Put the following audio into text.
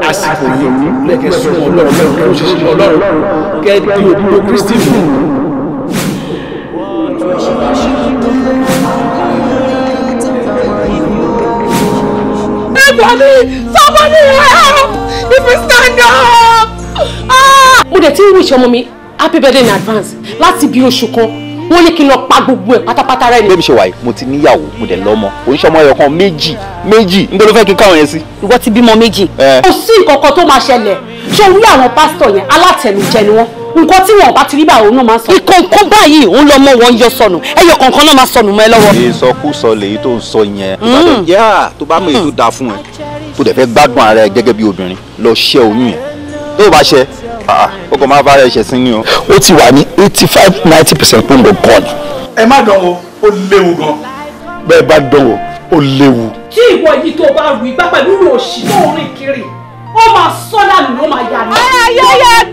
àsìkò yìí lẹ́kẹ̀ súnmọ́ ọlọ́run lẹ́kẹ̀ ó ṣe ṣe ọlọ́run kẹ́ di òdodo Kristi fún. Somebody help! If you stand up! Mo dẹ̀ ti ń wíṣẹ́ ọmọ mi happy birthday in advance láti bí oṣù kan wọ́n ní kí n lọ pa gbogbo ẹ̀ pátápátá rẹ̀ ni. bébí ṣe wáyé mo ti níyàwó mo dẹ̀ lọ́mọ oníṣẹ́ ọmọ ẹyọ kan méjì ń gbọ́dọ̀ fẹ́ kí n káwọn yẹn sí. ìwọ ti bímọ méjì. kò sí nǹkan kan tó máa ṣẹlẹ̀ ṣé orí àwọn pásítọ̀ yẹn alátẹnujẹ ni wọ́n nǹkan tí wọn bá ti rí báyìí òun náà máa sọ. ìkọ̀ǹkan báyìí òun lọ mọ wọn yọ sọnù ẹyọ kọ̀ọ̀kan náà máa sọnù mọ́ ẹ lọ́wọ́. ìsọkúsọ lèyí tó ń sọ yẹn. tó bá mọ èyí tó dáa fún ẹ tó dẹ̀ fẹ́ gbádùn ara ẹ gẹ́gẹ́ bí obìnrin lọ ṣẹ́ oyún yẹn tó o bá ṣe ó kàn máa bá ara ẹ ṣẹ̀ sí ni o. ó ti wà ní 85-90% pé mo bọ̀ ni. ẹ má dán o ó léwu gan. bẹ́ẹ̀ bá dán o ó léwu. tí ìwọ yìí tó bá rù igbá pẹ̀lú òṣì tó ń rìn kiri ó máa sọ́dà nù ló máa yà ní. ayẹyẹ